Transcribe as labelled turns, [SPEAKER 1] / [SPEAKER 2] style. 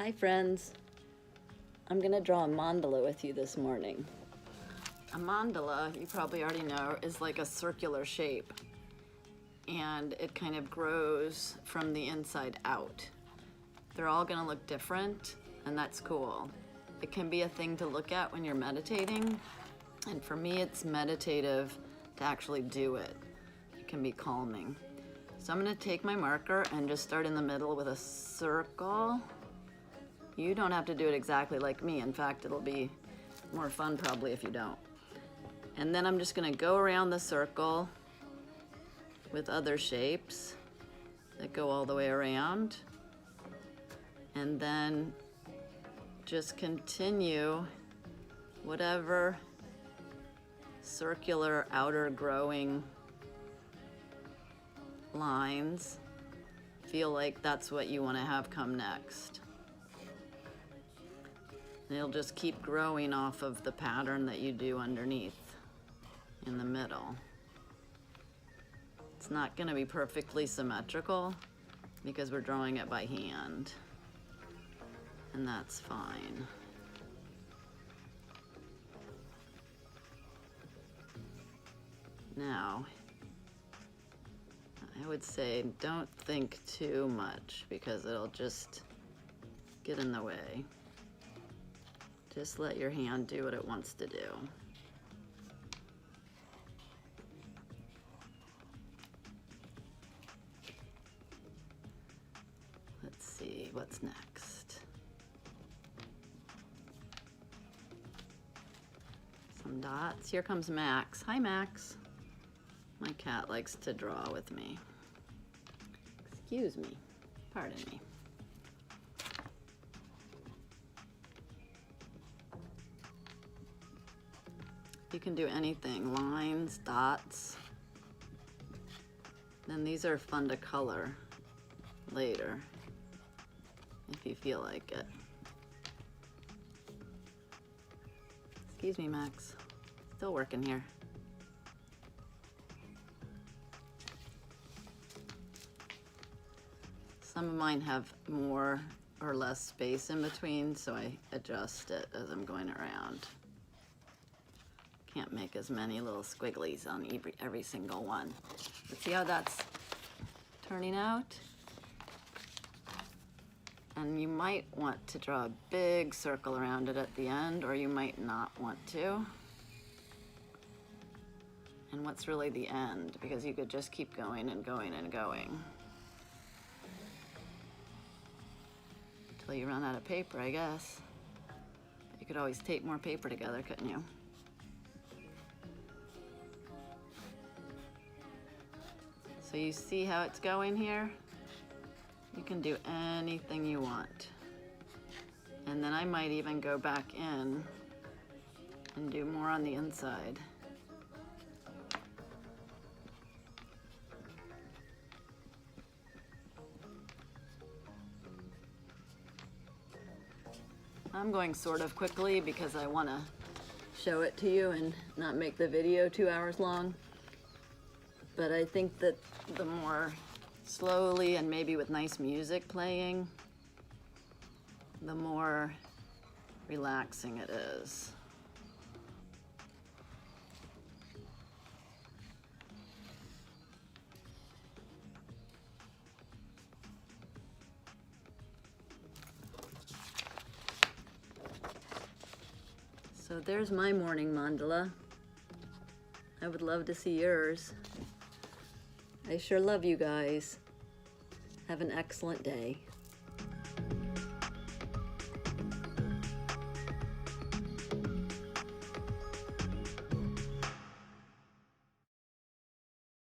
[SPEAKER 1] Hi friends, I'm gonna draw a mandala with you this morning. A mandala, you probably already know, is like a circular shape and it kind of grows from the inside out. They're all gonna look different and that's cool. It can be a thing to look at when you're meditating, and for me it's meditative to actually do it. It can be calming. So I'm gonna take my marker and just start in the middle with a circle. You don't have to do it exactly like me. In fact, it'll be more fun probably if you don't. And then I'm just gonna go around the circle with other shapes that go all the way around. And then just continue whatever circular outer growing lines feel like that's what you want to have come next. And it'll just keep growing off of the pattern that you do underneath in the middle. It's not going to be perfectly symmetrical because we're drawing it by hand, and that's fine. Now, I would say don't think too much because it'll just get in the way. Just let your hand do what it wants to do. Let's see, what's next? Some dots. Here comes Max. Hi, Max. My cat likes to draw with me. Excuse me. Pardon me. You can do anything, lines, dots. Then these are fun to color later, if you feel like it. Excuse me, Max. Still working here. Some of mine have more or less space in between, so I adjust it as I'm going around. Can't make as many little squigglies on every single one. But see how that's turning out? And you might want to draw a big circle around it at the end, or you might not want to. And what's really the end? Because you could just keep going and going and going until you run out of paper, I guess. But you could always tape more paper together, couldn't you? So you see how it's going here? You can do anything you want. And then I might even go back in and do more on the inside. I'm going sort of quickly because I want to show it to you and not make the video 2 hours long. But I think that the more slowly and maybe with nice music playing, the more relaxing it is. So there's my morning mandala. I would love to see yours. I sure love you guys. Have an excellent day.